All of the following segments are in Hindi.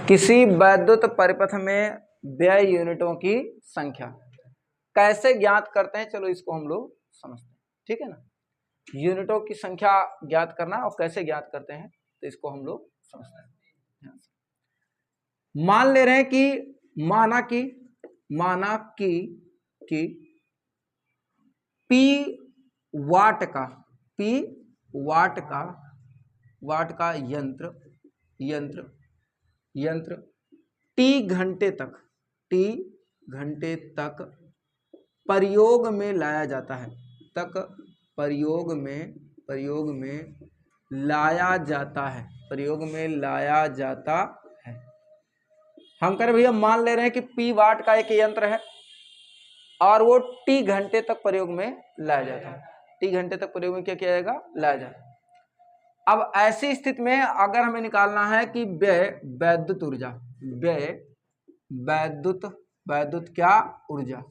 किसी वैद्युत परिपथ में व्यय यूनिटों की संख्या कैसे ज्ञात करते हैं, चलो इसको हम लोग समझते हैं। ठीक है ना, यूनिटों की संख्या ज्ञात करना और कैसे ज्ञात करते हैं तो इसको हम लोग समझते हैं। मान ले रहे हैं कि माना कि P वाट का यंत्र T घंटे तक प्रयोग में लाया जाता है। प्रयोग में लाया जाता है। हम कह रहे भैया मान ले रहे हैं कि P वाट का एक यंत्र है और वो T घंटे तक प्रयोग में लाया जाता है। T घंटे तक प्रयोग में क्या किया जाएगा, लाया जाएगा। अब ऐसी स्थिति में अगर हमें निकालना है कि व्यय वैद्युत ऊर्जा,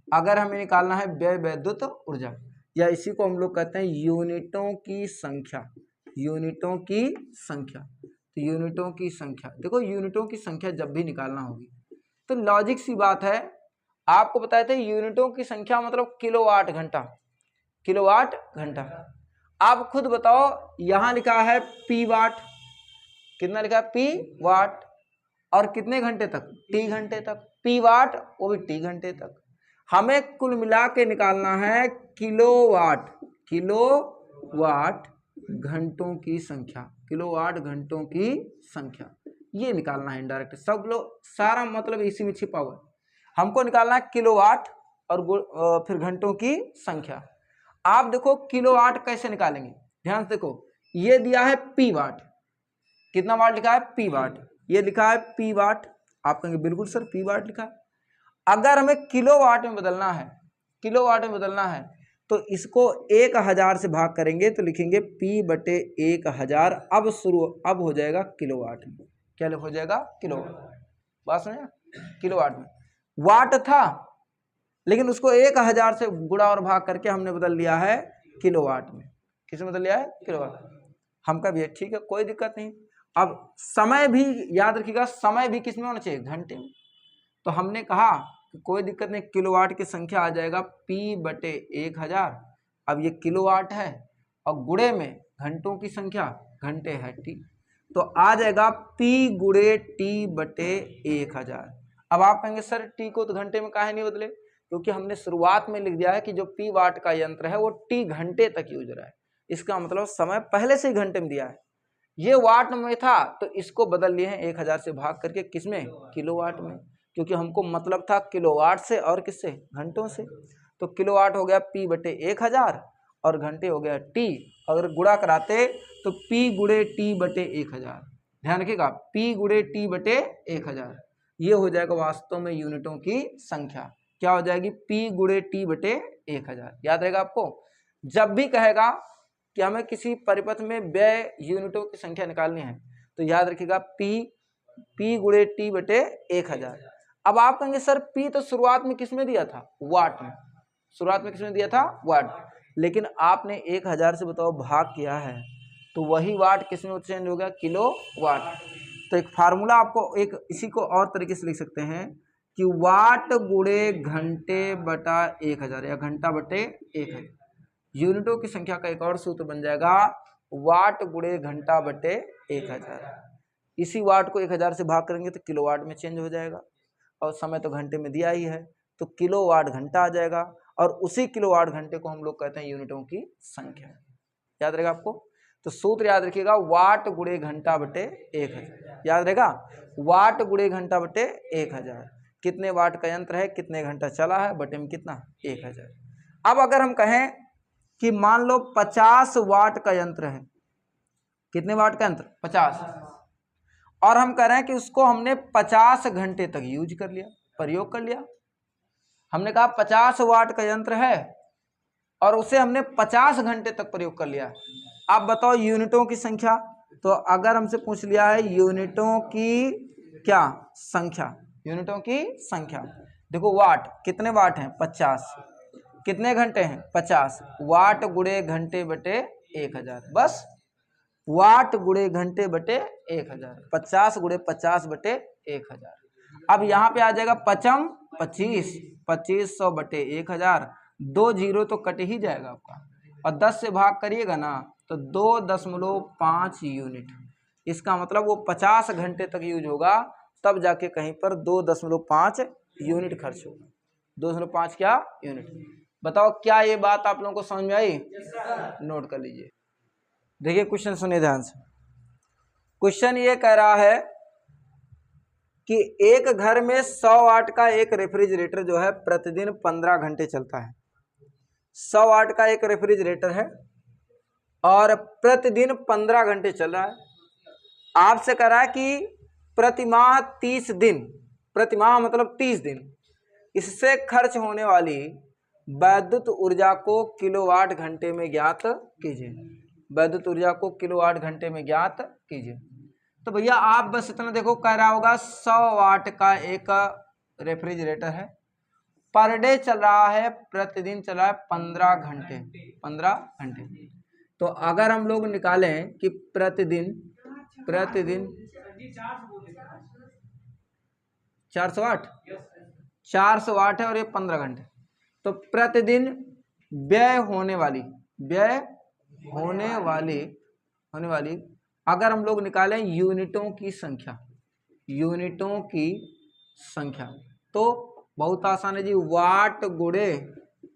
अगर हमें निकालना है व्यय वैद्युत ऊर्जा, या इसी को हम लोग कहते हैं यूनिटों की संख्या। तो यूनिटों की संख्या, देखो यूनिटों की संख्या जब भी निकालना होगी तो लॉजिक सी बात है, आपको बताए थे यूनिटों की संख्या मतलब किलोवाट घंटा। आप खुद बताओ, यहां लिखा है P वाट, कितना लिखा है P वाट, और कितने घंटे तक, T घंटे तक। P वाट वो भी T घंटे तक। हमें कुल मिला के निकालना है किलोवाट घंटों की संख्या, ये निकालना है इनडायरेक्ट। सब लोग सारा मतलब इसी में छिपा हुआ है। हमको निकालना है किलोवाट और फिर घंटों की संख्या। आप देखो किलोवाट कैसे निकालेंगे, ध्यान से देखो, ये दिया है P वाट, कितना वाट लिखा है P वाट, ये लिखा है P वाट। आप कहेंगे बिल्कुल सर P वाट लिखा है। अगर हमें किलोवाट में बदलना है तो इसको 1000 से भाग करेंगे तो लिखेंगे P/1000। अब हो जाएगा किलोवाट में। क्या हो जाएगा, किलोवाट। बात समझे, किलोवाट में वाट था लेकिन उसको 1000 से गुणा और भाग करके हमने बदल लिया है किलोवाट में। किसमें बदल लिया है, किलोवाट। हम कहा भैया ठीक है, कोई दिक्कत नहीं। अब समय भी याद रखिएगा, समय भी किसमें होना चाहिए, घंटे में। तो हमने कहा कि कोई दिक्कत नहीं, किलोवाट की संख्या आ जाएगा P/1000। अब ये किलोवाट है और गुणे में घंटों की संख्या, घंटे है T, तो आ जाएगा P×T/1000। अब आप कहेंगे सर T को तो घंटे में काहे नहीं बदले, क्योंकि हमने शुरुआत में लिख दिया है कि जो P वाट का यंत्र है वो T घंटे तक यूज रहा है। इसका मतलब समय पहले से ही घंटे में दिया है, ये वाट में था तो इसको बदल लिए हैं 1000 से भाग करके, किसमें, किलोवाट में, क्योंकि हमको मतलब था किलोवाट से और किससे, घंटों से। तो किलोवाट हो गया P/1000 और घंटे हो गया T। अगर गुणा कराते तो P×T/1000। ध्यान रखिएगा, P×T/1000 ये हो जाएगा वास्तव में यूनिटों की संख्या। क्या हो जाएगी, P×T/1000। याद रहेगा आपको, जब भी कहेगा कि हमें किसी परिपथ में व्यय यूनिटों की संख्या निकालनी है तो याद रखिएगा P×T/1000। अब आप कहेंगे सर P तो शुरुआत में किसमें दिया था, वाट में। शुरुआत में किसमें दिया था, वाट। लेकिन आपने 1000 से बताओ भाग किया है तो वही वाट किसमें चेंज हो गया, किलो वाट। तो एक फार्मूला आपको, एक इसी को और तरीके से लिख सकते हैं कि वाट गुणे घंटे बटा 1000 या घंटा बटे 1000। यूनिटों की संख्या का एक और सूत्र बन जाएगा वाट गुणे घंटा बटे 1000। इसी वाट को 1000 से भाग करेंगे तो किलोवाट में चेंज हो जाएगा, और समय तो घंटे में दिया ही है तो किलोवाट घंटा आ जाएगा, और उसी किलोवाट घंटे को हम लोग कहते हैं यूनिटों की संख्या। याद रहेगा आपको, तो सूत्र याद रखिएगा, वाट गुणे घंटा बटे 1000। याद रहेगा, वाट गुणे घंटा बटे 1000। कितने वाट का यंत्र है, कितने घंटा चला है, बटे में कितना, 1000। अब अगर हम कहें कि मान लो 50 वाट का यंत्र है, कितने वाट का यंत्र, 50, और हम कह रहे हैं कि उसको हमने 50 घंटे तक यूज कर लिया, प्रयोग कर लिया। हमने कहा 50 वाट का यंत्र है और उसे हमने 50 घंटे तक प्रयोग कर लिया। आप बताओ यूनिटों की संख्या। तो अगर हमसे पूछ लिया है यूनिटों की क्या संख्या, यूनिटों की संख्या, देखो वाट, कितने वाट हैं, 50, कितने घंटे हैं, 50, वाट गुणे घंटे बटे 1000। बस वाट गुणे घंटे बटे 1000, 50 गुणे 50 बटे 1000। अब यहाँ पे आ जाएगा पचम 25, 2500 बटे 1000, 2 जीरो तो कट ही जाएगा आपका, और 10 से भाग करिएगा ना तो 2.5 यूनिट। इसका मतलब वो 50 घंटे तक यूज होगा, तब जाके कहीं पर 2.5 यूनिट खर्च होगा। 2.5 क्या यूनिट। बताओ क्या ये बात आप लोगों को समझ में आई? नोट कर लीजिए। देखिए क्वेश्चन सुनिए ध्यान से। क्वेश्चन ये कह रहा है कि एक घर में 100 वाट का एक रेफ्रिजरेटर जो है प्रतिदिन 15 घंटे चलता है। 100 वाट का एक रेफ्रिजरेटर है और प्रतिदिन 15 घंटे चल रहा है। आपसे कह रहा है कि प्रतिमाह 30 दिन, प्रतिमाह मतलब 30 दिन, इससे खर्च होने वाली वैद्युत ऊर्जा को किलोवाट घंटे में ज्ञात कीजिए। वैद्युत ऊर्जा को किलोवाट घंटे में ज्ञात कीजिए। तो भैया आप बस इतना देखो, कह रहा होगा 100 वाट का एक रेफ्रिजरेटर है, पर डे चल रहा है, प्रतिदिन चल रहा है 15 घंटे, 15 घंटे। तो अगर हम लोग निकालें कि प्रतिदिन 400 वाट है और ये 15 घंटे, तो प्रतिदिन व्यय होने वाली अगर हम लोग निकालें यूनिटों की संख्या, तो बहुत आसान है जी, वाट गुणे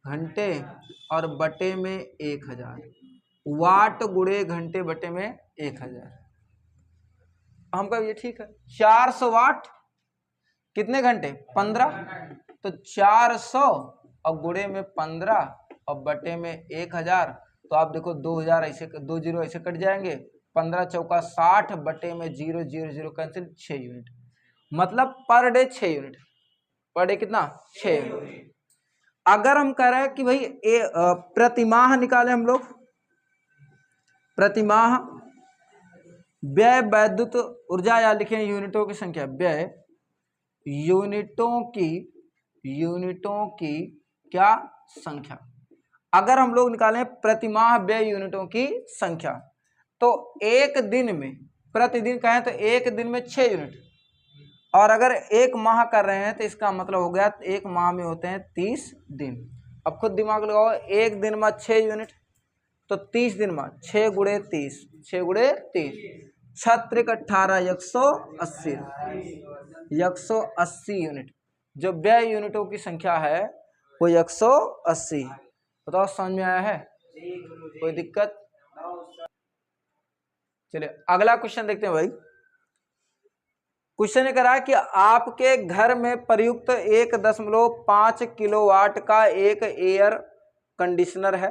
घंटे और बटे में 1000, वाट गुणे घंटे बटे में 1000। हम कहें ये ठीक है, 400 वाट कितने घंटे? 15, तो 400 और गुणे में 15 और बटे में 1000, तो आप देखो 2000 ऐसे 2 जीरो ऐसे कट जाएंगे, 15 चौका 60 बटे में 0 0 0 कैंसिल, 6 यूनिट। मतलब per day 6 unit, per day कितना? 6 यूनिट। अगर हम कह रहे हैं कि भाई प्रतिमाह निकाले हम लोग, प्रतिमाह व्यय वैद्युत ऊर्जा, या लिखें यूनिटों की संख्या, व्यय यूनिटों की क्या संख्या। अगर हम लोग निकालें प्रतिमाह व्यय यूनिटों की संख्या, तो एक दिन में, प्रतिदिन कहें तो एक दिन में 6 यूनिट, और अगर एक माह कर रहे हैं तो इसका मतलब हो गया एक माह में होते हैं 30 दिन। अब खुद दिमाग लगाओ, एक दिन में 6 यूनिट, तो 30 दिन में 6 गुणे 30, 6 गुणे 30, 6 18 180 यूनिट। जो व्यय यूनिटों की संख्या है वो 180। बताओ समझ में आया है? कोई दिक्कत? चलिए अगला क्वेश्चन देखते हैं भाई। क्वेश्चन ये कह रहा है कि आपके घर में प्रयुक्त 1.5 किलोवाट का एक एयर कंडीशनर है,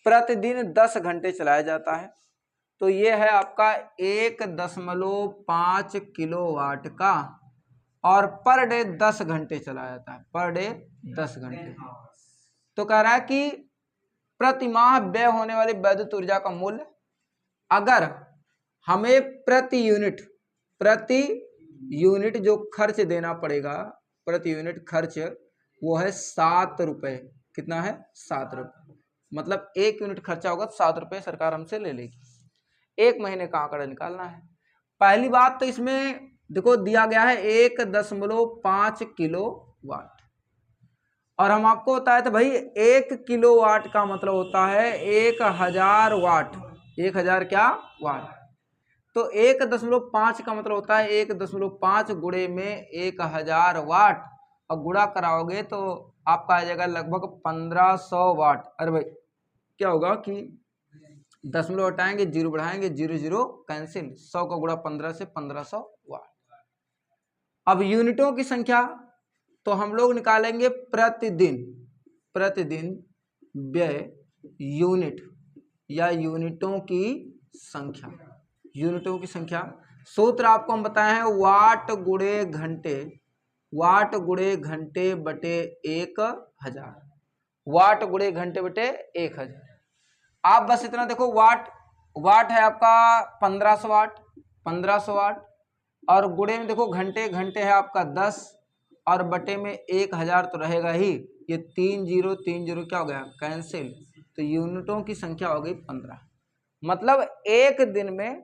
प्रतिदिन 10 घंटे चलाया जाता है। तो ये है आपका 1.5 किलोवाट का, और पर डे 10 घंटे चलाया जाता है, पर डे 10 घंटे। तो कह रहा है कि प्रतिमाह व्यय होने वाली वैद्युत ऊर्जा का मूल्य, अगर हमें प्रति यूनिट जो खर्च देना पड़ेगा, प्रति यूनिट खर्च वो है 7 रुपए। कितना है? 7 रुपए। मतलब 1 यूनिट खर्चा होगा 7 रुपए सरकार हमसे ले लेगी। 1 महीने का आंकड़ा निकालना है। पहली बात तो इसमें देखो दिया गया है 1.5 किलो वाट, और हम आपको बताया था भाई 1 किलो वाट का मतलब होता है 1000 वाट। 1000 क्या? वाट। तो 1.5 का मतलब होता है 1.5 गुणे में 1000 वाट, और गुणा कराओगे तो आपका आ जाएगा लगभग 1500 वाट। अरे भाई क्या होगा कि 0 हटाएंगे, 0 बढ़ाएंगे, 0 0 कैंसिल, 100 का गुणा 15 से 1500 वाट। अब यूनिटों की संख्या तो हम लोग निकालेंगे प्रतिदिन व्यय यूनिट, या यूनिटों की संख्या। यूनिटों की संख्या सूत्र आपको हम बताए हैं, वाट गुणे घंटे बटे 1000, वाट गुणे घंटे बटे 1000। आप बस इतना देखो, वाट है आपका 1500 वाट, और गुणे में देखो घंटे है आपका 10, और बटे में 1000 तो रहेगा ही। ये 3 0 क्या हो गया? कैंसिल। तो यूनिटों की संख्या हो गई 15। मतलब एक दिन में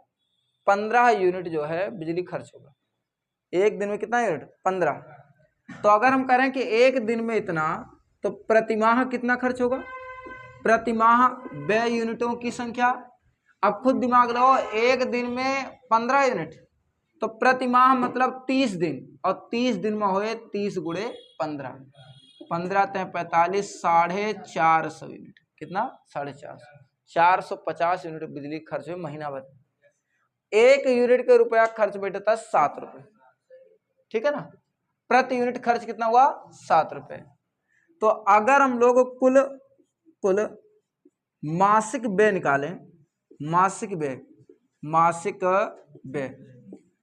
15 यूनिट जो है बिजली खर्च होगा। एक दिन में कितना यूनिट? 15। तो अगर हम करें कि एक दिन में इतना, तो प्रतिमाह कितना खर्च होगा? प्रतिमाह व्यय यूनिटों की संख्या, अब खुद दिमाग लगाओ, एक दिन में 15 यूनिट, तो प्रतिमाह मतलब 30 दिन, और 30 दिन में हुए 30 गुणे 15, 15 × 45, 450 यूनिट। कितना? 450, 450 यूनिट बिजली खर्च हुए महीना भर। एक यूनिट के रुपया खर्च बैठता है 7 रुपये, ठीक है ना। प्रति यूनिट खर्च कितना हुआ? 7 रुपये। तो अगर हम लोग कुल मासिक व्यय निकालें, मासिक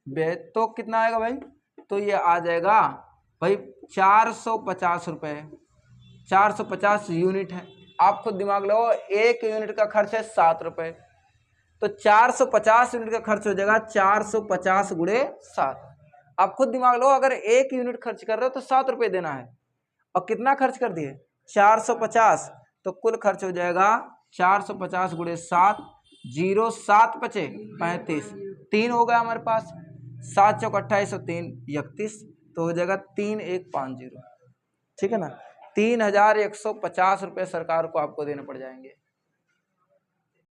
व्यय तो कितना आएगा भाई? तो ये आ जाएगा भाई 450 रुपये, 450 यूनिट है। आप खुद दिमाग लगाओ, एक यूनिट का खर्च है 7 रुपये, तो 450 यूनिट का खर्च हो जाएगा 450 गुणे 7। आप खुद दिमाग लगाओ, अगर एक यूनिट खर्च कर रहे हो तो 7 रुपये देना है, और कितना खर्च कर दिए? 450। तो कुल खर्च हो जाएगा 450 गुणे 7, 0 7 × 35, 3 हो गया हमारे पास, 7 × 28 और 3 31, तो हो जाएगा 3150, ठीक है ना। 3150 रुपये सरकार को आपको देने पड़ जाएंगे।